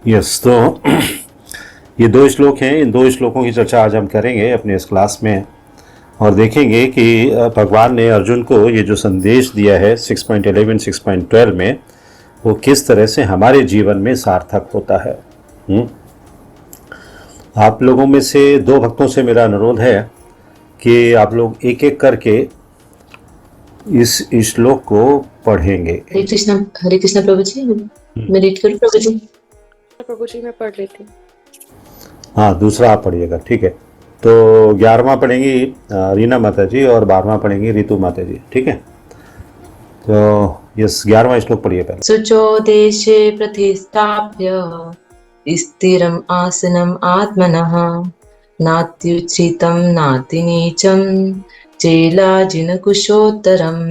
Yes, तो ये दो श्लोक हैं। इन दो श्लोकों की चर्चा आज हम करेंगे अपने इस क्लास में और देखेंगे कि भगवान ने अर्जुन को ये जो संदेश दिया है 6.11 6.12 में, वो किस तरह से हमारे जीवन में सार्थक होता है। आप लोगों में से दो भक्तों से मेरा अनुरोध है कि आप लोग एक एक करके इस श्लोक को पढ़ेंगे। हरे कृष्णा प्रभु जी, मैं रीड करूं प्रभु जी? प्रभु जी मैं पढ़ लेती हूँ। हाँ, दूसरा आप पढ़िएगा, ठीक है। तो 11वां पढ़ेंगी रीना माता जी और 12वां पढ़ेंगी रितु माता जी, ठीक है। तो यस, 11वां श्लोक पढ़िए पहले। शुचो देशे प्रतिष्ठाप्य स्थिरम् आसनम् आत्मनः नात्युच्छ्रितं नातिनीचं चेलाजिनकुशोत्तरम्।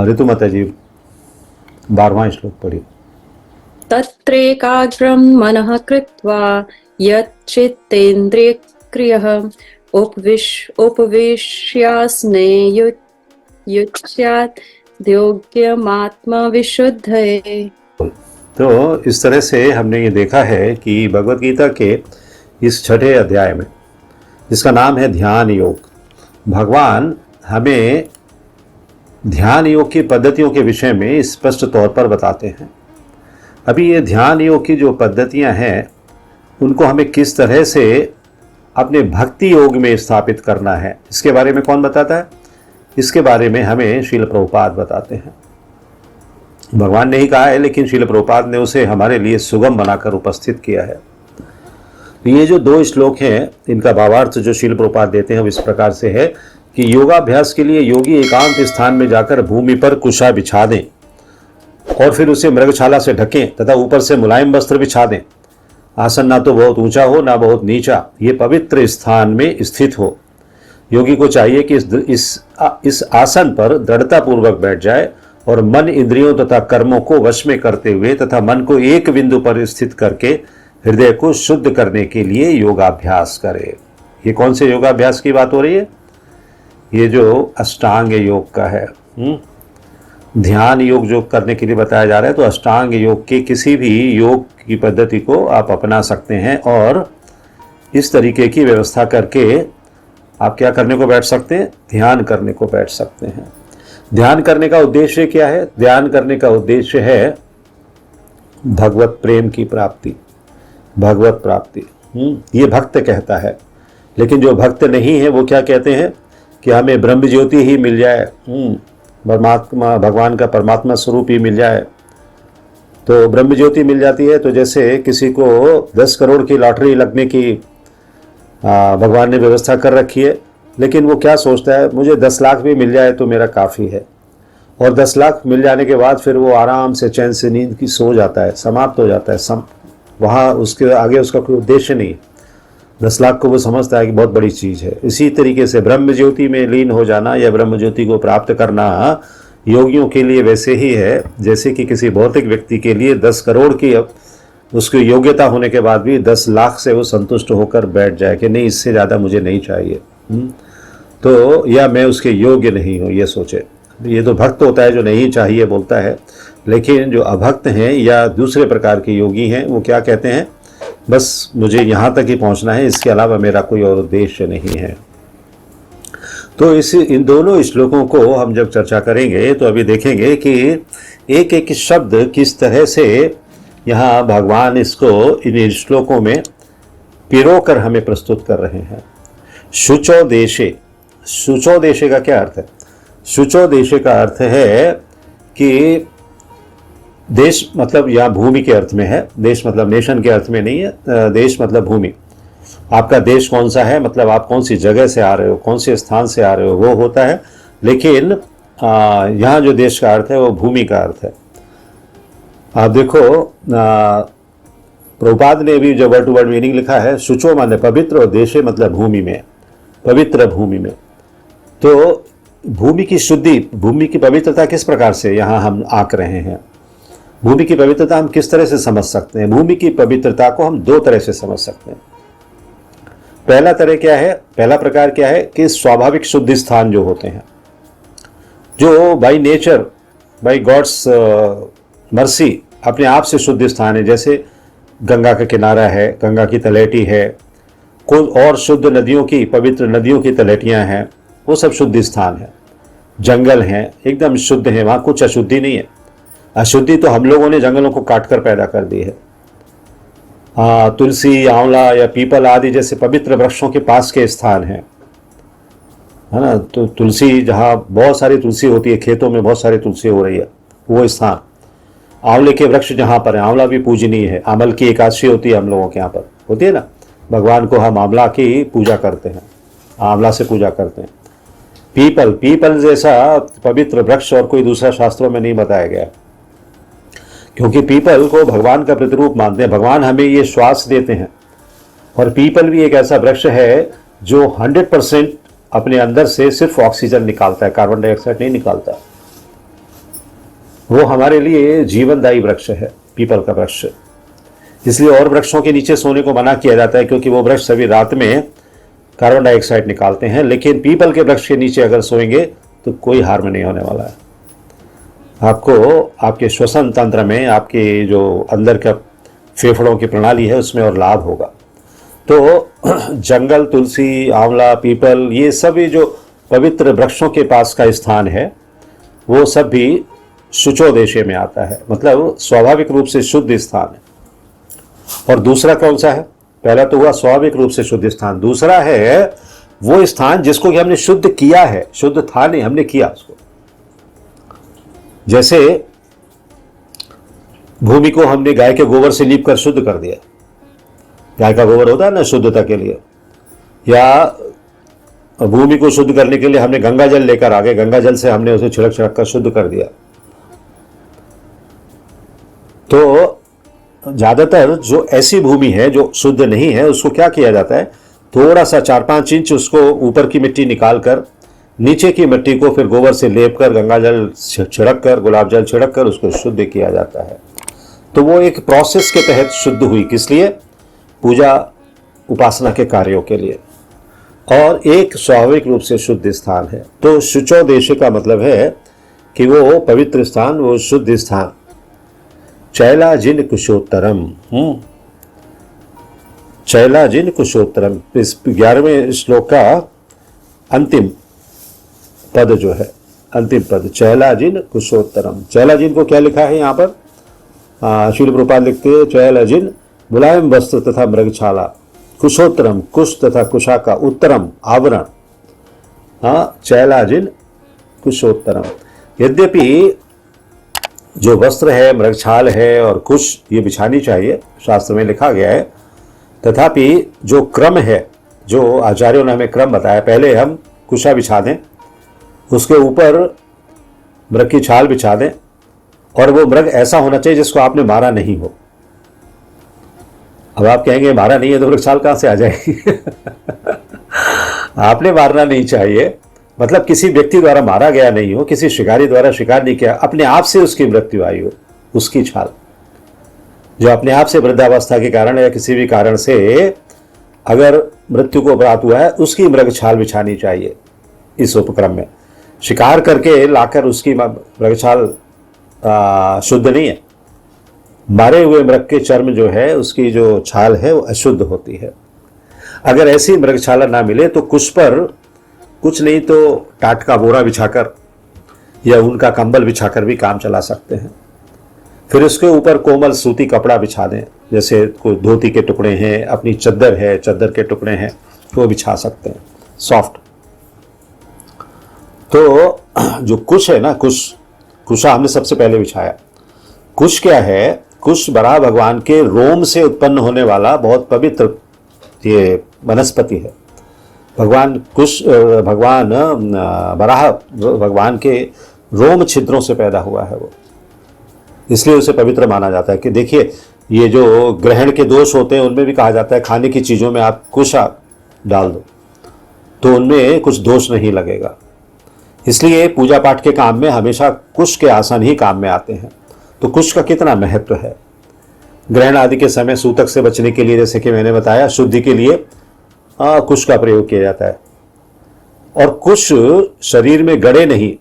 रितु माता जी 12वां श्लोक पढ़िए। तत्रैकाग्रं मनः कृत्वा यच्चित्तेन्द्रियक्रियः उपविश्यासने युज्यात् योग्यमात्मविशुद्धये। तो इस तरह से हमने ये देखा है कि भगवत गीता के इस छठे अध्याय में, जिसका नाम है ध्यान योग, भगवान हमें ध्यान योग की पद्धतियों के विषय में स्पष्ट तौर पर बताते हैं। अभी ये ध्यान योग की जो पद्धतियां हैं, उनको हमें किस तरह से अपने भक्ति योग में स्थापित करना है, इसके बारे में कौन बताता है? इसके बारे में हमें श्रील प्रभुपाद बताते हैं। भगवान ने ही कहा है, लेकिन श्रील प्रभुपाद ने उसे हमारे लिए सुगम बनाकर उपस्थित किया है। ये जो दो श्लोक हैं, इनका भावार्थ जो श्रील प्रभुपाद देते हैं वो इस प्रकार से है कि योगाभ्यास के लिए योगी एकांत स्थान में जाकर भूमि पर कुशा बिछा दें और फिर उसे मृगछाला से ढकें तथा ऊपर से मुलायम वस्त्र बिछा दें। आसन ना तो बहुत ऊंचा हो ना बहुत नीचा, ये पवित्र स्थान में स्थित हो। योगी को चाहिए कि इस आसन पर दृढ़तापूर्वक बैठ जाए और मन, इंद्रियों तथा कर्मों को वश में करते हुए तथा मन को एक बिंदु पर स्थित करके हृदय को शुद्ध करने के लिए योगाभ्यास करे। ये कौन से योगाभ्यास की बात हो रही है? ये जो अष्टांग योग का है। ध्यान योग जो करने के लिए बताया जा रहा है, तो अष्टांग योग के किसी भी योग की पद्धति को आप अपना सकते हैं और इस तरीके की व्यवस्था करके आप क्या करने को बैठ सकते हैं? ध्यान करने को बैठ सकते हैं। ध्यान करने का उद्देश्य क्या है? ध्यान करने का उद्देश्य है भगवत प्रेम की प्राप्ति, भगवत प्राप्ति। ये भक्त कहता है, लेकिन जो भक्त नहीं है वो क्या कहते हैं कि हमें ब्रह्म ज्योति ही मिल जाए, परमात्मा, भगवान का परमात्मा स्वरूप ही मिल जाए। तो ब्रह्म ज्योति मिल जाती है तो जैसे किसी को 10 करोड़ की लॉटरी लगने की भगवान ने व्यवस्था कर रखी है, लेकिन वो क्या सोचता है, मुझे 10 लाख भी मिल जाए तो मेरा काफ़ी है। और 10 लाख मिल जाने के बाद फिर वो आराम से चैन से नींद की सो जाता है, समाप्त हो जाता है। वहाँ उसके आगे उसका कोई उद्देश्य नहीं। 10 लाख को वो समझता है कि बहुत बड़ी चीज़ है। इसी तरीके से ब्रह्म ज्योति में लीन हो जाना या ब्रह्म ज्योति को प्राप्त करना योगियों के लिए वैसे ही है जैसे कि किसी भौतिक व्यक्ति के लिए 10 करोड़ की उसकी योग्यता होने के बाद भी 10 लाख से वो संतुष्ट होकर बैठ जाए कि नहीं, इससे ज़्यादा मुझे नहीं चाहिए, तो या मैं उसके योग्य नहीं हूँ, ये सोचे। ये तो भक्त होता है जो नहीं चाहिए बोलता है, लेकिन जो अभक्त हैं या दूसरे प्रकार के योगी हैं वो क्या कहते हैं, बस मुझे यहाँ तक ही पहुँचना है, इसके अलावा मेरा कोई और उद्देश्य नहीं है। तो इन दोनों श्लोकों को हम जब चर्चा करेंगे तो अभी देखेंगे कि एक एक शब्द किस तरह से यहाँ भगवान इसको इन श्लोकों में पिरोकर हमें प्रस्तुत कर रहे हैं। शुचो देशे, शुचो देशे का क्या अर्थ है? शुचो देशे का अर्थ है कि देश मतलब यहाँ भूमि के अर्थ में है। देश मतलब नेशन के अर्थ में नहीं है, देश मतलब भूमि। आपका देश कौन सा है, मतलब आप कौन सी जगह से आ रहे हो, कौन से स्थान से आ रहे हो, वो होता है। लेकिन यहाँ जो देश का अर्थ है वो भूमि का अर्थ है। आप देखो, प्रभुपाद ने भी जो वर्ड टू वर्ड मीनिंग लिखा है, शुचो माने पवित्र और देशे मतलब भूमि में, पवित्र भूमि में। तो भूमि की शुद्धि, भूमि की पवित्रता किस प्रकार से यहाँ हम आंक रहे हैं। भूमि की पवित्रता हम किस तरह से समझ सकते हैं? भूमि की पवित्रता को हम दो तरह से समझ सकते हैं। पहला तरह क्या है, पहला प्रकार क्या है कि स्वाभाविक शुद्ध स्थान जो होते हैं, जो by nature, by god's mercy अपने आप से शुद्ध स्थान है। जैसे गंगा का किनारा है, गंगा की तलहटी है, कोई और शुद्ध नदियों की, पवित्र नदियों की तलहटियाँ हैं, वो सब शुद्ध स्थान है। जंगल हैं, एकदम शुद्ध है, वहाँ कुछ अशुद्धि नहीं है। अशुद्धि तो हम लोगों ने जंगलों को काट कर पैदा कर दी है। तुलसी, आंवला या पीपल आदि जैसे पवित्र वृक्षों के पास के स्थान हैं, है ना। तो तुलसी, जहाँ बहुत सारी तुलसी होती है, खेतों में बहुत सारी तुलसी हो रही है, वो स्थान। आंवले के वृक्ष जहाँ पर है, आंवला भी पूजनीय है। आमल की एकादशी होती है हम लोगों के यहाँ पर, होती है ना। भगवान को हम आंवला की पूजा करते हैं, आंवला से पूजा करते हैं। पीपल, पीपल जैसा पवित्र वृक्ष और कोई दूसरा शास्त्रों में नहीं बताया गया, क्योंकि पीपल को भगवान का प्रतिरूप मानते हैं। भगवान हमें ये श्वास देते हैं, और पीपल भी एक ऐसा वृक्ष है जो 100% अपने अंदर से सिर्फ ऑक्सीजन निकालता है, कार्बन डाइऑक्साइड नहीं निकालता। वो हमारे लिए जीवनदायी वृक्ष है, पीपल का वृक्ष। इसलिए और वृक्षों के नीचे सोने को मना किया जाता है, क्योंकि वो वृक्ष सभी रात में कार्बन डाइऑक्साइड निकालते हैं। लेकिन पीपल के वृक्ष के नीचे अगर सोएंगे तो कोई हार्म नहीं होने वाला है आपको। आपके श्वसन तंत्र में, आपके जो अंदर का फेफड़ों की प्रणाली है, उसमें और लाभ होगा। तो जंगल, तुलसी, आंवला, पीपल, ये सभी जो पवित्र वृक्षों के पास का स्थान है, वो सब भी शुचोदेशे में आता है, मतलब स्वाभाविक रूप से शुद्ध स्थान है। और दूसरा कौन सा है? पहला तो हुआ स्वाभाविक रूप से शुद्ध स्थान, दूसरा है वो स्थान जिसको कि हमने शुद्ध किया है। शुद्ध था नहीं, हमने किया उसको। जैसे भूमि को हमने गाय के गोबर से लीप कर शुद्ध कर दिया। गाय का गोबर होता है ना शुद्धता के लिए। या भूमि को शुद्ध करने के लिए हमने गंगा जल लेकर आ गए, गंगा जल से हमने उसे छिड़क छिड़क कर शुद्ध कर दिया। तो ज्यादातर जो ऐसी भूमि है जो शुद्ध नहीं है, उसको क्या किया जाता है, थोड़ा सा 4-5 इंच उसको ऊपर की मिट्टी निकाल कर, नीचे की मिट्टी को फिर गोबर से लेप कर, गंगा जल छिड़क कर, गुलाब जल छिड़क कर उसको शुद्ध किया जाता है। तो वो एक प्रोसेस के तहत शुद्ध हुई। किस लिए? पूजा उपासना के कार्यों के लिए। और एक स्वाभाविक रूप से शुद्ध स्थान है। तो शुचो देश का मतलब है कि वो पवित्र स्थान, वो शुद्ध स्थान। चैला जिन कुशोत्तरम, चैला जिन कुशोत्तरम, इस 11वें श्लोक का अंतिम पद जो है, अंतिम पद, चैला जिन कुशोत्तरम। चैला जिन को क्या लिखा है यहाँ पर? श्रील प्रभुपाद लिखते हैं, चैला जिन मुलायम वस्त्र तथा मृगछाला, कुशोत्तरम कुश तथा कुशा का उत्तरम आवरण। हाँ, चैला जिन कुशोत्तरम। यद्यपि जो वस्त्र है, मृगछाल है और कुश, ये बिछानी चाहिए, शास्त्र में लिखा गया है। तथापि जो क्रम है, जो आचार्यों ने हमें क्रम बताया, पहले हम कुशा बिछा दें, उसके ऊपर मृग की छाल बिछा दें, और वो मृग ऐसा होना चाहिए जिसको आपने मारा नहीं हो। अब आप कहेंगे मारा नहीं है तो मृग छाल कहाँ से आ जाएगी? आपने मारना नहीं चाहिए, मतलब किसी व्यक्ति द्वारा मारा गया नहीं हो, किसी शिकारी द्वारा शिकार नहीं किया, अपने आप से उसकी मृत्यु आई हो, उसकी छाल, जो अपने आप से वृद्धावस्था के कारण या किसी भी कारण से अगर मृत्यु को प्राप्त हुआ है, उसकी मृग छाल बिछानी चाहिए। इस उपक्रम में शिकार करके लाकर उसकी मृग छाल शुद्ध नहीं है। मारे हुए मृग के चर्म जो है, उसकी जो छाल है, वो अशुद्ध होती है। अगर ऐसी मृगछाला ना मिले तो कुछ पर कुछ नहीं तो टाट का बोरा बिछाकर या उनका कंबल बिछाकर भी काम चला सकते हैं। फिर उसके ऊपर कोमल सूती कपड़ा बिछा दें, जैसे कोई धोती के टुकड़े हैं, अपनी चद्दर है, चद्दर के टुकड़े हैं, वो बिछा सकते हैं, सॉफ्ट। तो जो कुश है ना, कुशा हमने सबसे पहले बिछाया। कुश क्या है? कुश बराह भगवान के रोम से उत्पन्न होने वाला बहुत पवित्र ये वनस्पति है। भगवान बराह भगवान के रोम छिद्रों से पैदा हुआ है वो, इसलिए उसे पवित्र माना जाता है। कि देखिए, ये जो ग्रहण के दोष होते हैं उनमें भी कहा जाता है खाने की चीज़ों में आप कुशा डाल दो तो उनमें कुछ दोष नहीं लगेगा। इसलिए पूजा पाठ के काम में हमेशा कुश के आसन ही काम में आते हैं। तो कुश का कितना महत्व है। ग्रहण आदि के समय सूतक से बचने के लिए, जैसे कि मैंने बताया, शुद्धि के लिए कुश का प्रयोग किया जाता है। और कुश शरीर में गड़े नहीं,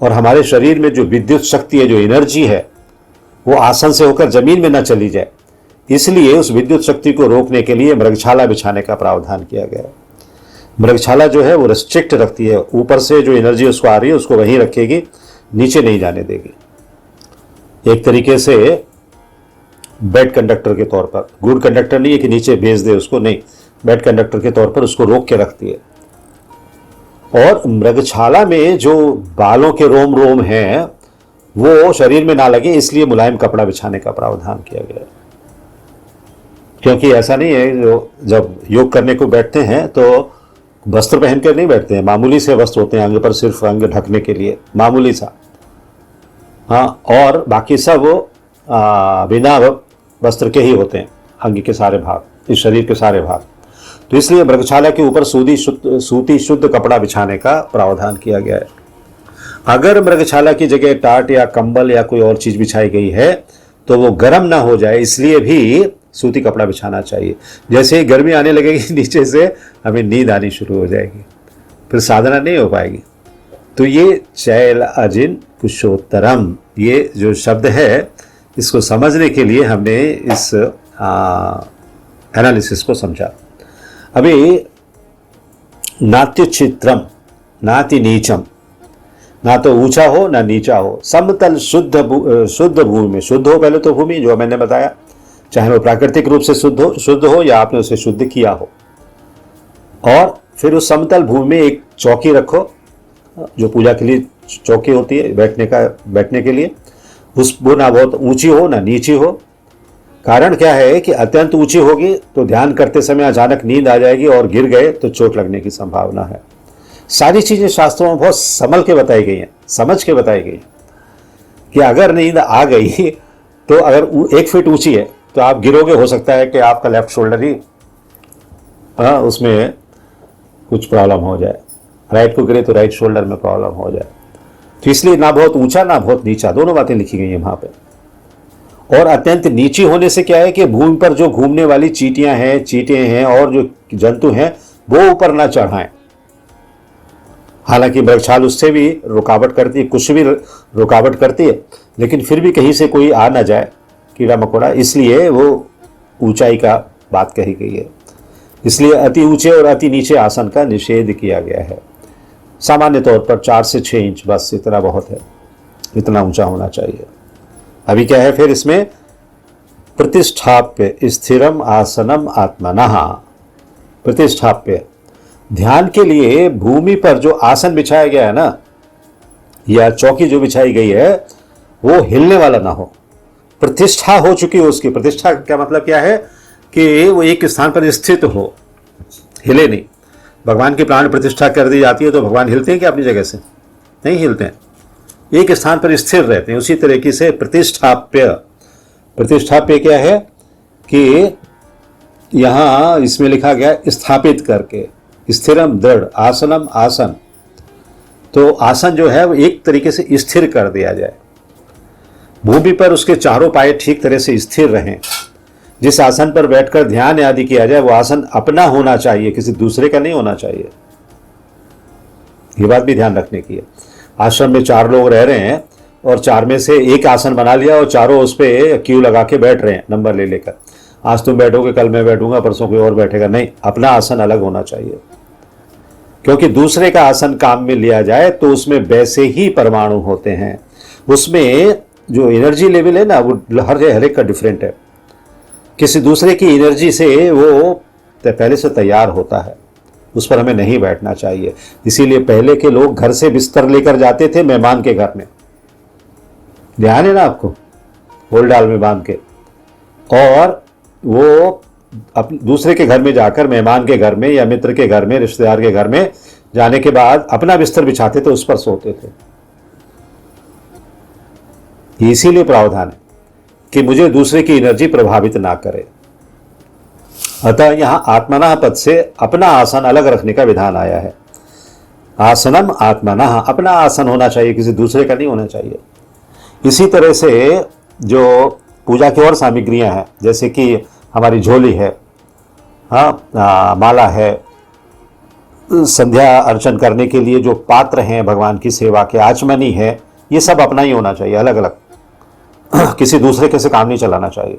और हमारे शरीर में जो विद्युत शक्ति है, जो एनर्जी है, वो आसन से होकर जमीन में ना चली जाए, इसलिए उस विद्युत शक्ति को रोकने के लिए मृगशाला बिछाने का प्रावधान किया गया है। मृगशाला जो है वो रिस्ट्रिक्ट रखती है, ऊपर से जो एनर्जी उसको आ रही है उसको वहीं रखेगी, नीचे नहीं जाने देगी। एक तरीके से बेड कंडक्टर के तौर पर, गुड कंडक्टर नहीं है कि नीचे भेज दे उसको, नहीं, बेड कंडक्टर के तौर पर उसको रोक के रखती है। और मृगशाला में जो बालों के रोम रोम हैं वो शरीर में ना लगे, इसलिए मुलायम कपड़ा बिछाने का प्रावधान किया गया है। क्योंकि ऐसा नहीं है जो जब योग करने को बैठते हैं तो वस्त्र पहन कर नहीं बैठते हैं, मामूली से वस्त्र होते हैं अंग पर, सिर्फ अंग ढकने के लिए मामूली सा, हाँ, और बाकी सब बिना वस्त्र के ही होते हैं, अंग के सारे भाग, इस शरीर के सारे भाग। तो इसलिए मृगशाला के ऊपर सूती शुद्ध कपड़ा बिछाने का प्रावधान किया गया है। अगर मृगशाला की जगह टाट या कंबल या कोई और चीज बिछाई गई है तो वो गर्म ना हो जाए, इसलिए भी सूती कपड़ा बिछाना चाहिए। जैसे ही गर्मी आने लगेगी नीचे से हमें नींद आनी शुरू हो जाएगी, फिर साधना नहीं हो पाएगी। तो ये चैल अजिन कुशोत्तरम, ये जो शब्द है इसको समझने के लिए हमने इस एनालिसिस को समझा। अभी नात्य चित्रम नाति नीचम, ना तो ऊंचा हो ना नीचा हो, समतल शुद्ध भूमि में, शुद्ध हो पहले तो भूमि जो मैंने बताया, चाहे वो प्राकृतिक रूप से शुद्ध हो या आपने उसे शुद्ध किया हो। और फिर उस समतल भूमि में एक चौकी रखो, जो पूजा के लिए चौकी होती है बैठने के लिए, वो ना बहुत ऊंची हो ना नीची हो। कारण क्या है कि अत्यंत ऊंची होगी तो ध्यान करते समय अचानक नींद आ जाएगी और गिर गए तो चोट लगने की संभावना है। सारी चीजें शास्त्रों में बहुत संभल के बताई गई हैं, समझ के बताई गई कि अगर नींद आ गई तो अगर 1 फीट ऊंची है तो आप गिरोगे, हो सकता है कि आपका लेफ्ट शोल्डर ही उसमें कुछ प्रॉब्लम हो जाए, राइट को गिरे तो राइट शोल्डर में प्रॉब्लम हो जाए। तो इसलिए ना बहुत ऊंचा ना बहुत नीचा, दोनों बातें लिखी गई हैं वहां पे। और अत्यंत नीची होने से क्या है कि भूमि पर जो घूमने वाली चींटियां हैं, चींटे हैं और जो जंतु हैं वो ऊपर ना चढ़ाएं। हालांकि मृगछाल उससे भी रुकावट करती है, कुछ भी रुकावट करती है, लेकिन फिर भी कहीं से कोई आ ना जाए कीड़ा मकोड़ा, इसलिए वो ऊंचाई का बात कही गई है। इसलिए अति ऊंचे और अति नीचे आसन का निषेध किया गया है। सामान्य तौर पर 4 से 6 इंच, बस इतना बहुत है, इतना ऊंचा होना चाहिए। अभी क्या है फिर इसमें, प्रतिष्ठाप्य स्थिरम आसनम आत्मनः। प्रतिष्ठाप्य, ध्यान के लिए भूमि पर जो आसन बिछाया गया है ना, या चौकी जो बिछाई गई है, वो हिलने वाला ना हो, प्रतिष्ठा हो चुकी हो उसकी। प्रतिष्ठा का मतलब क्या है कि वो एक स्थान पर स्थित हो, हिले नहीं। भगवान की प्राण प्रतिष्ठा कर दी जाती है तो भगवान हिलते हैं क्या अपनी जगह से? नहीं हिलते हैं, एक स्थान पर स्थिर रहते हैं। उसी तरीके से प्रतिष्ठाप्य, प्रतिष्ठाप्य क्या है कि यहां इसमें लिखा गया स्थापित करके, स्थिरम दृढ़, आसनम आसन, तो आसन जो है वो एक तरीके से स्थिर कर दिया जाए, भूमि पर उसके चारों पाए ठीक तरह से स्थिर रहें। जिस आसन पर बैठकर ध्यान आदि किया जाए वो आसन अपना होना चाहिए, किसी दूसरे का नहीं होना चाहिए। ये बात भी ध्यान रखने की है। आश्रम में 4 लोग रह रहे हैं और 4 में से एक आसन बना लिया और चारों उस पर क्यू लगा के बैठ रहे हैं नंबर ले लेकर, आज तुम बैठोगे, कल मैं बैठूंगा, परसों कोई और बैठेगा, नहीं, अपना आसन अलग होना चाहिए। क्योंकि दूसरे का आसन काम में लिया जाए तो उसमें वैसे ही परमाणु होते हैं, उसमें जो एनर्जी लेवल है ना वो हर एक का डिफरेंट है। किसी दूसरे की एनर्जी से वो पहले से तैयार होता है, उस पर हमें नहीं बैठना चाहिए। इसीलिए पहले के लोग घर से बिस्तर लेकर जाते थे मेहमान के घर में, ध्यान है ना आपको, होल डाल में बांध के, और वो दूसरे के घर में जाकर, मेहमान के घर में या मित्र के घर में, रिश्तेदार के घर में जाने के बाद अपना बिस्तर बिछाते थे, उस पर सोते थे। इसीलिए प्रावधान है कि मुझे दूसरे की एनर्जी प्रभावित ना करे। अतः यहां आत्मनः पद से अपना आसन अलग रखने का विधान आया है। आसनम आत्मनः, अपना आसन होना चाहिए, किसी दूसरे का नहीं होना चाहिए। इसी तरह से जो पूजा की और सामग्रियां हैं, जैसे कि हमारी झोली है, माला है, संध्या अर्चन करने के लिए जो पात्र हैं भगवान की सेवा के, आचमनी है, ये सब अपना ही होना चाहिए, अलग अलग, किसी दूसरे के से काम नहीं चलाना चाहिए।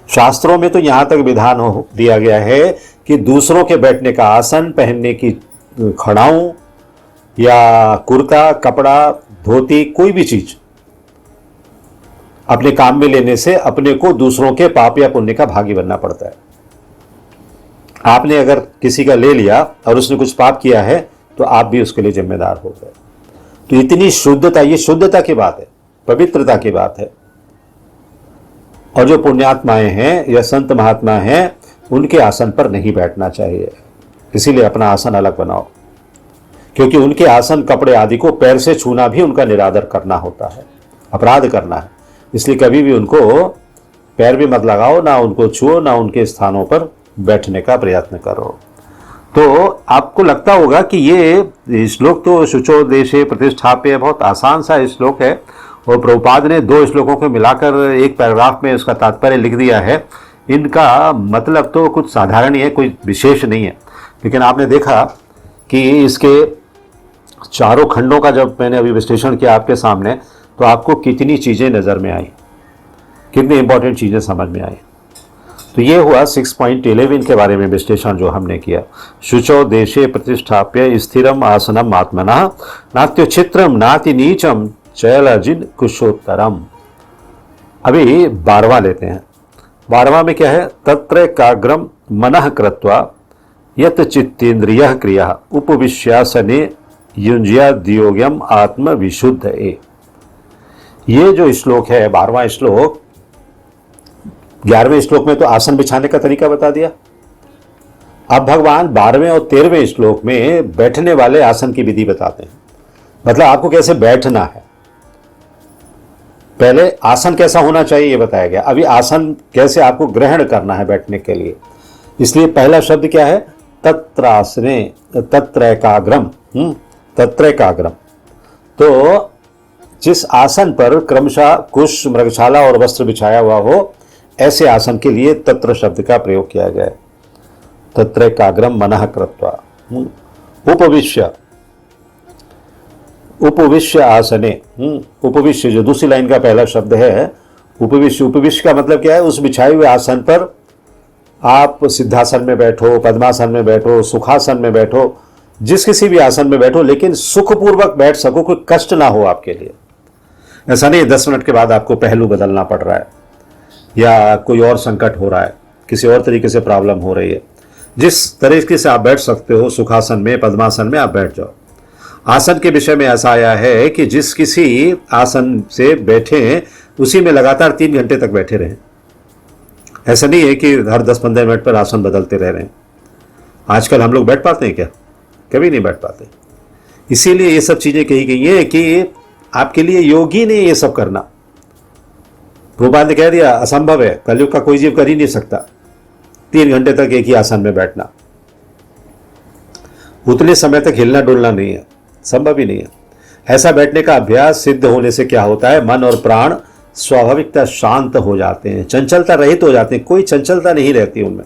शास्त्रों में तो यहाँ तक विधान हो दिया गया है कि दूसरों के बैठने का आसन, पहनने की खड़ाऊं या कुर्ता, कपड़ा, धोती, कोई भी चीज अपने काम में लेने से अपने को दूसरों के पाप या पुण्य का भागी बनना पड़ता है। आपने अगर किसी का ले लिया और उसने कुछ पाप किया है तो आप भी उसके लिए जिम्मेदार हो गए। तो इतनी शुद्धता, ये शुद्धता की बात है, पवित्रता की बात है। और जो पुण्यात्माएं हैं या संत महात्मा हैं उनके आसन पर नहीं बैठना चाहिए। इसीलिए अपना आसन अलग बनाओ, क्योंकि उनके आसन, कपड़े आदि को पैर से छूना भी उनका निरादर करना होता है, अपराध करना है। इसलिए कभी भी उनको पैर भी मत लगाओ, ना उनको छुओ, ना उनके स्थानों पर बैठने का प्रयत्न करो। तो आपको लगता होगा कि ये श्लोक तो शुचो देशे प्रतिष्ठाप्य बहुत आसान सा श्लोक है, और प्रभुपाद ने 2 श्लोकों को मिलाकर एक पैराग्राफ में उसका तात्पर्य लिख दिया है। इनका मतलब तो कुछ साधारण ही है, कोई विशेष नहीं है। लेकिन आपने देखा कि इसके चारों खंडों का जब मैंने अभी विश्लेषण किया आपके सामने, तो आपको कितनी चीज़ें नज़र में आई, कितनी इंपॉर्टेंट चीज़ें समझ में आई। तो ये हुआ 6.11 के बारे में विश्लेषण जो हमने किया। शुचो देशे प्रतिष्ठाप्य स्थिरम आसनम आत्मना नात्य चित्रम नाति नीचम चयलजिन कुशोत्तरम। अभी 12वां लेते हैं। 12वां में क्या है? तत्र एकाग्रम मनः कृत्वा यत चित्तेन्द्रियः क्रिया उपविश्यासने युञ्ज्याद्योग्यम आत्म विशुद्ध ए। ये जो श्लोक है 12वां श्लोक, 11वें श्लोक में तो आसन बिछाने का तरीका बता दिया। अब भगवान 12वें और 13वें श्लोक में बैठने वाले आसन की विधि बताते हैं, मतलब आपको कैसे बैठना है। पहले आसन कैसा होना चाहिए ये बताया गया, अभी आसन कैसे आपको ग्रहण करना है बैठने के लिए। इसलिए पहला शब्द क्या है? तत्रासने, तत्र एकाग्रम। तत्र एकाग्रम, तो जिस आसन पर क्रमशः कुश, मृगशाला और वस्त्र बिछाया हुआ हो, ऐसे आसन के लिए तत्र शब्द का प्रयोग किया गया है। तत्र एकाग्रम मनः कृत्वा उपविश्य, उपविश्य आसने। उपविश्य जो दूसरी लाइन का पहला शब्द है, उपविश्य। उपविश्य का मतलब क्या है? उस बिछाए हुए आसन पर आप सिद्धासन में बैठो, पद्मासन में बैठो, सुखासन में बैठो, जिस किसी भी आसन में बैठो, लेकिन सुखपूर्वक बैठ सको, कोई कष्ट ना हो आपके लिए। ऐसा नहीं 10 मिनट के बाद आपको पहलू बदलना पड़ रहा है या कोई और संकट हो रहा है, किसी और तरीके से प्रॉब्लम हो रही है। जिस तरीके से आप बैठ सकते हो सुखासन में, पद्मासन में, आप बैठ जाओ। आसन के विषय में ऐसा आया है कि जिस किसी आसन से बैठे उसी में लगातार 3 घंटे तक बैठे रहें। ऐसा नहीं है कि हर 10-15 मिनट पर आसन बदलते रह रहे हैं। आजकल हम लोग बैठ पाते हैं क्या? कभी नहीं बैठ पाते। इसीलिए ये सब चीज़ें कही गई हैं कि आपके लिए योगी ने ये सब करना। प्रभुपाद ने कह दिया असंभव है, कलयुग का कोई जीव कर ही नहीं सकता 3 घंटे तक एक ही आसन में बैठना। उतने समय तक हिलना डुलना नहीं है, संभव ही नहीं है। ऐसा बैठने का अभ्यास सिद्ध होने से क्या होता है? मन और प्राण स्वाभाविकता शांत हो जाते हैं, चंचलता रहित हो जाते हैं, कोई चंचलता नहीं रहती उनमें,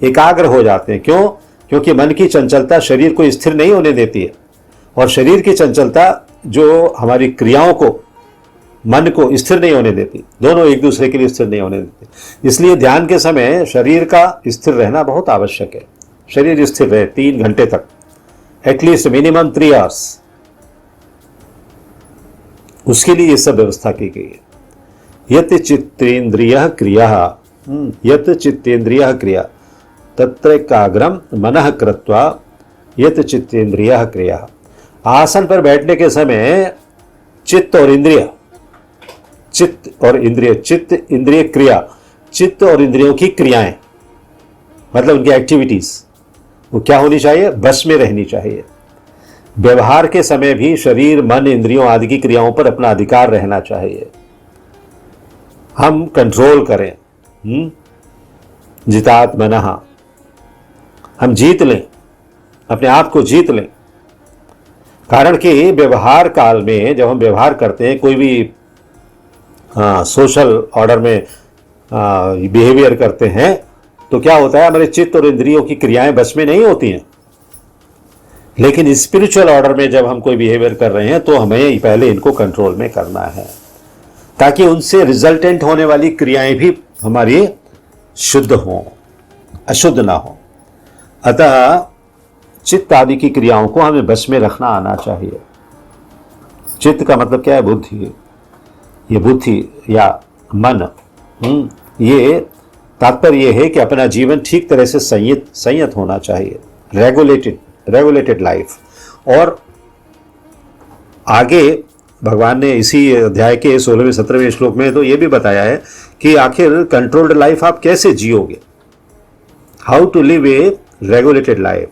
एकाग्र हो जाते हैं। क्यों? क्योंकि मन की चंचलता शरीर को स्थिर नहीं होने देती है, और शरीर की चंचलता जो हमारी क्रियाओं को, मन को स्थिर नहीं होने देती। दोनों एक दूसरे के लिए स्थिर नहीं होने देते। इसलिए ध्यान के समय शरीर का स्थिर रहना बहुत आवश्यक है। शरीर स्थिर रहे 3 घंटे तक, एटलीस्ट मिनिमम 3 आवर्स, उसके लिए ये सब व्यवस्था की गई है। यत चित्तेन्द्रियः क्रिया, यत चित्तेन्द्रियः क्रिया तत्र एकाग्रम मनः कृत्वा यत चित्तेन्द्रियः क्रिया। आसन पर बैठने के समय चित्त और इंद्रिय, चित्त और इंद्रिय, चित्त इंद्रिय क्रिया, चित्त और इंद्रियों की क्रियाएं, मतलब उनकी एक्टिविटीज, वो क्या होनी चाहिए? बस में रहनी चाहिए। व्यवहार के समय भी शरीर, मन, इंद्रियों आदि की क्रियाओं पर अपना अधिकार रहना चाहिए। हम कंट्रोल करें, जितात्मनः, हम जीत लें, अपने आप को जीत लें। कारण कि व्यवहार काल में जब हम व्यवहार करते हैं, कोई भी सोशल ऑर्डर में बिहेवियर करते हैं, तो क्या होता है? हमारे चित्त और इंद्रियों की क्रियाएं बस में नहीं होती हैं। लेकिन स्पिरिचुअल ऑर्डर में जब हम कोई बिहेवियर कर रहे हैं तो हमें पहले इनको कंट्रोल में करना है, ताकि उनसे रिजल्टेंट होने वाली क्रियाएं भी हमारी शुद्ध हों, अशुद्ध ना हो। अतः चित्त आदि की क्रियाओं को हमें बस में रखना आना चाहिए। चित्त का मतलब क्या है? बुद्धि। ये बुद्धि या मन, ये तात्पर्य है कि अपना जीवन ठीक तरह से संयत होना चाहिए, रेगुलेटेड लाइफ। और आगे भगवान ने इसी अध्याय के 16वें 17वें श्लोक में तो ये भी बताया है कि आखिर कंट्रोल्ड लाइफ आप कैसे जियोगे, how to live a regulated life.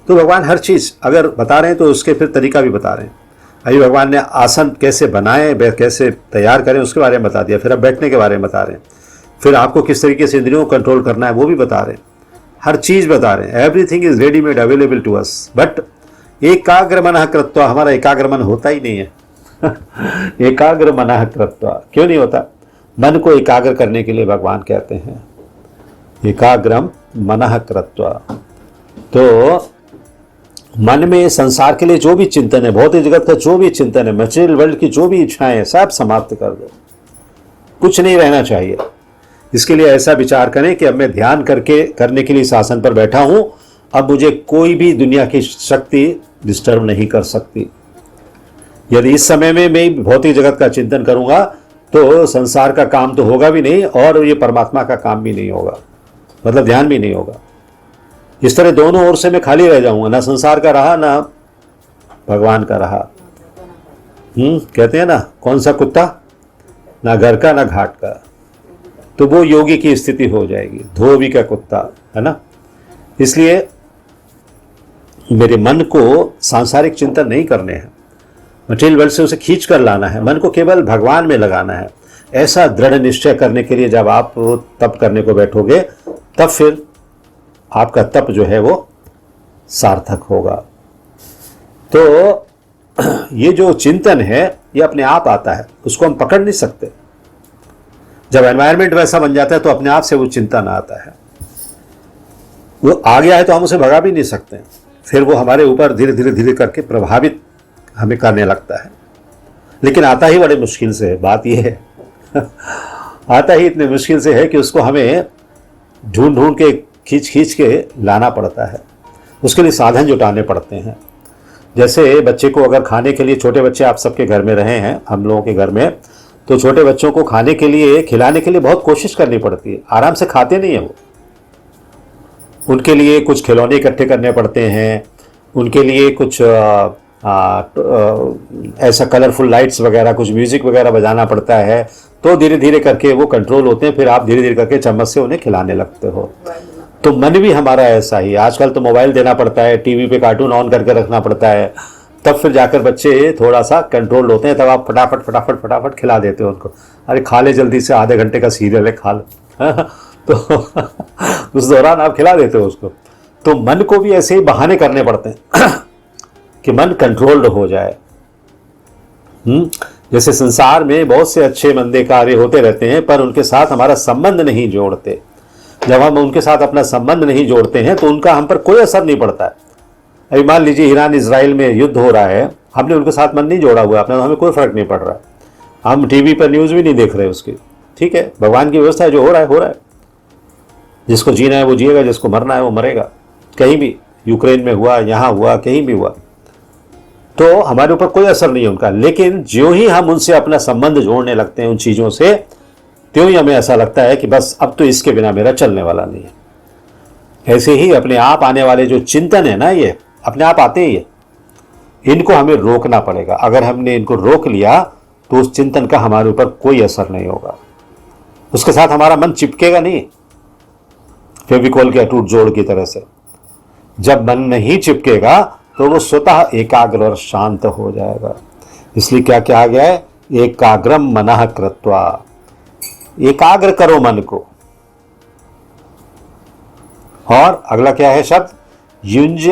तो भगवान हर चीज अगर बता रहे हैं तो उसके फिर तरीका भी बता रहे हैं। अभी भगवान ने आसन कैसे बनाए, कैसे तैयार करें उसके बारे में बता दिया, फिर अब बैठने के बारे में बता रहे हैं, फिर आपको किस तरीके से इंद्रियों को कंट्रोल करना है वो भी बता रहे हैं, हर चीज बता रहे हैं। Everything is readymade available to us, but एकाग्र मनः कृत्वा, हमारा एकाग्र मन होता ही नहीं है। एकाग्र मनः कृत्वा क्यों नहीं होता? मन को एकाग्र करने के लिए भगवान कहते हैं एकाग्रम मनः कृत्वा। तो मन में संसार के लिए जो भी चिंतन है, भौतिक जगत का जो भी चिंतन है, मटेरियल वर्ल्ड की जो भी इच्छाएं हैं, सब समाप्त कर दो, कुछ नहीं रहना चाहिए। इसके लिए ऐसा विचार करें कि अब मैं ध्यान करने के लिए इस आसन पर बैठा हूं, अब मुझे कोई भी दुनिया की शक्ति डिस्टर्ब नहीं कर सकती। यदि इस समय में मैं भौतिक जगत का चिंतन करूंगा तो संसार का काम तो होगा भी नहीं और ये परमात्मा का काम भी नहीं होगा, मतलब ध्यान भी नहीं होगा। इस तरह दोनों ओर से मैं खाली रह जाऊंगा, ना संसार का रहा ना भगवान का रहा। कहते हैं ना, कौन सा कुत्ता, ना घर का ना घाट का। तो वो योगी की स्थिति हो जाएगी, धोबी का कुत्ता, है ना। इसलिए मेरे मन को सांसारिक चिंतन नहीं करने हैं, मटेरियल वर्ल्ड से उसे खींच कर लाना है, मन को केवल भगवान में लगाना है। ऐसा दृढ़ निश्चय करने के लिए जब आप तप करने को बैठोगे तब फिर आपका तप जो है वो सार्थक होगा। तो ये जो चिंतन है ये अपने आप आता है, उसको हम पकड़ नहीं सकते। जब एनवायरनमेंट वैसा बन जाता है तो अपने आप से वो चिंतन आता है, वो आ गया है तो हम उसे भगा भी नहीं सकते। फिर वो हमारे ऊपर धीरे धीरे धीरे करके प्रभावित हमें करने लगता है, लेकिन आता ही बड़े मुश्किल से है। बात ये है आता ही इतने मुश्किल से है कि उसको हमें ढूंढ ढूंढ के खींच के लाना पड़ता है, उसके लिए साधन जुटाने पड़ते हैं। जैसे बच्चे को अगर खाने के लिए, छोटे बच्चे आप सबके घर में रहे हैं, हम लोगों के घर में, तो छोटे बच्चों को खाने के लिए, खिलाने के लिए बहुत कोशिश करनी पड़ती है, आराम से खाते नहीं है वो। उनके लिए कुछ खिलौने इकट्ठे करने पड़ते हैं, उनके लिए कुछ ऐसा कलरफुल लाइट्स वगैरह, कुछ म्यूजिक वगैरह बजाना पड़ता है, तो धीरे धीरे करके वो कंट्रोल होते हैं। फिर आप धीरे धीरे करके चम्मच से उन्हें खिलाने लगते हो। तो मन भी हमारा ऐसा ही, आजकल तो मोबाइल देना पड़ता है, टीवी पे कार्टून ऑन करके रखना पड़ता है, तब फिर जाकर बच्चे थोड़ा सा कंट्रोल होते हैं। तब आप फटाफट खिला देते हो उनको। अरे खा ले जल्दी से, आधे घंटे का सीरियल है, खा लो। तो उस दौरान आप खिला देते हो उसको। तो मन को भी ऐसे ही बहाने करने पड़ते हैं कि मन कंट्रोल्ड हो जाए। जैसे संसार में बहुत से अच्छे मंदे कार्य होते रहते हैं, पर उनके साथ हमारा संबंध नहीं जोड़ते। जब हम उनके साथ अपना संबंध नहीं जोड़ते हैं तो उनका हम पर कोई असर नहीं पड़ता है। अभी मान लीजिए ईरान इजराइल में युद्ध हो रहा है, हमने उनके साथ मन नहीं जोड़ा हुआ, अपना हमें कोई फर्क नहीं पड़ रहा है, हम टीवी पर न्यूज़ भी नहीं देख रहे उसकी। ठीक है, भगवान की व्यवस्था है, जो हो रहा है। जिसको जीना है वो जिएगा, जिसको मरना है वो मरेगा। कहीं भी, यूक्रेन में हुआ, यहाँ हुआ, कहीं भी हुआ, तो हमारे ऊपर कोई असर नहीं है उनका। लेकिन जो ही हम उनसे अपना संबंध जोड़ने लगते हैं उन चीज़ों से, त्यों ही हमें ऐसा लगता है कि बस अब तो इसके बिना मेरा चलने वाला नहीं है। ऐसे ही अपने आप आने वाले जो चिंतन है ना, ये अपने आप आते ही है, इनको हमें रोकना पड़ेगा। अगर हमने इनको रोक लिया तो उस चिंतन का हमारे ऊपर कोई असर नहीं होगा, उसके साथ हमारा मन चिपकेगा नहीं, फेविकॉल के अटूट जोड़ की तरह से। जब मन नहीं चिपकेगा तो वो स्वतः एकाग्र और शांत हो जाएगा। इसलिए क्या कहा गया है? एकाग्रम मनः कृत्वा, एकाग्र करो मन को। और अगला क्या है शब्द? Use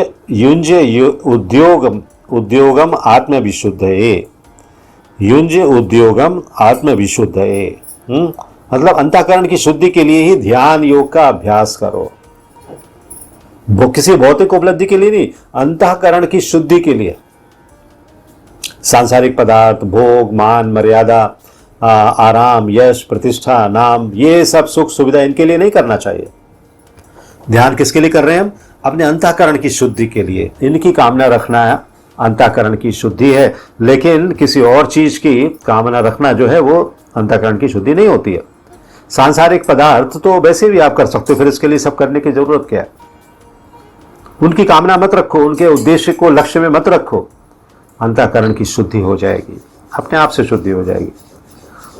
उद्योगम आत्मविशुद्धये, use उद्योगम आत्मविशुद्धये। मतलब अंतःकरण की शुद्धि के लिए ही ध्यान योग का अभ्यास करो, वो किसी भौतिक उपलब्धि के लिए नहीं, अंतःकरण की शुद्धि के लिए। सांसारिक पदार्थ, भोग, मान, मर्यादा, आराम, यश, प्रतिष्ठा, नाम, ये सब सुख सुविधा इनके लिए नहीं करना चाहिए। ध्यान किसके लिए कर रहे हैं हम? अपने अंतःकरण की शुद्धि के लिए। इनकी कामना रखना अंतःकरण की शुद्धि है, लेकिन किसी और चीज की कामना रखना जो है वो अंतःकरण की शुद्धि नहीं होती है। सांसारिक पदार्थ तो वैसे भी आप कर सकते हो, फिर इसके लिए सब करने की जरूरत क्या है? उनकी कामना मत रखो, उनके उद्देश्य को लक्ष्य में मत रखो। अंतःकरण की शुद्धि हो जाएगी, अपने आप से शुद्धि हो जाएगी।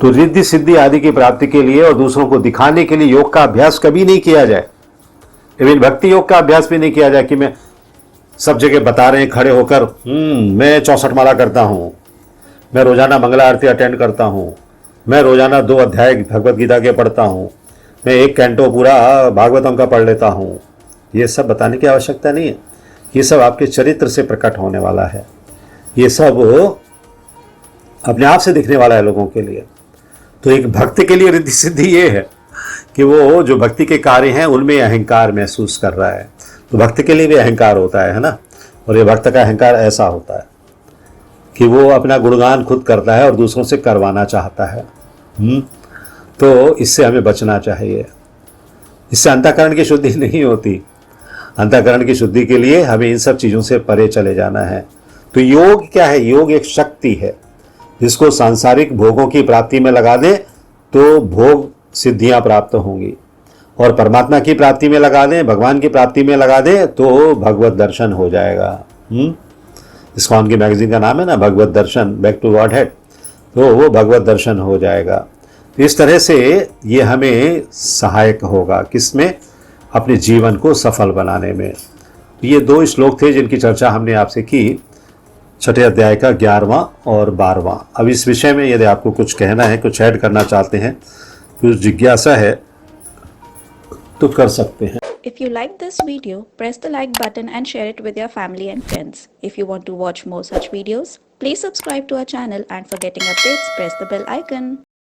तो रिद्धि सिद्धि आदि की प्राप्ति के लिए और दूसरों को दिखाने के लिए योग का अभ्यास कभी नहीं किया जाए। इवन भक्ति योग का अभ्यास भी नहीं किया जाए कि मैं सब जगह बता रहे हैं खड़े होकर, मैं 64 माला करता हूँ, मैं रोजाना मंगला आरती अटेंड करता हूँ, मैं रोजाना 2 अध्याय भगवत गीता के पढ़ता हूँ, मैं 1 कैंटो पूरा भागवतम का पढ़ लेता हूँ। ये सब बताने की आवश्यकता नहीं है। ये सब आपके चरित्र से प्रकट होने वाला है। ये सब अपने आप से दिखने वाला है लोगों के लिए। तो एक भक्त के लिए रिद्धि सिद्धि ये है कि वो जो भक्ति के कार्य हैं उनमें अहंकार महसूस कर रहा है। तो भक्त के लिए भी अहंकार होता है ना। और ये भक्त का अहंकार ऐसा होता है कि वो अपना गुणगान खुद करता है और दूसरों से करवाना चाहता है। तो इससे हमें बचना चाहिए। इससे अंतःकरण की शुद्धि नहीं होती। अंतःकरण की शुद्धि के लिए हमें इन सब चीज़ों से परे चले जाना है। तो योग क्या है? योग एक शक्ति है जिसको सांसारिक भोगों की प्राप्ति में लगा दें तो भोग सिद्धियां प्राप्त होंगी, और परमात्मा की प्राप्ति में लगा दें, भगवान की प्राप्ति में लगा दें तो भगवत दर्शन हो जाएगा। इस्कॉन की मैगजीन का नाम है ना भगवत दर्शन, बैक टू गॉड हेड। तो वो भगवत दर्शन हो जाएगा। इस तरह से ये हमें सहायक होगा किसमें? अपने जीवन को सफल बनाने में। ये 2 श्लोक थे जिनकी चर्चा हमने आपसे की, छठे अध्याय का 11वां और 12वां। अब इस विषय में यदि आपको कुछ कहना है, कुछ ऐड करना चाहते हैं, कुछ जिज्ञासा है तो कर सकते हैं। If you like this video, press the like button and share it with your family and friends. If you want to watch more such videos, please subscribe to our channel, and for getting updates, press the bell icon.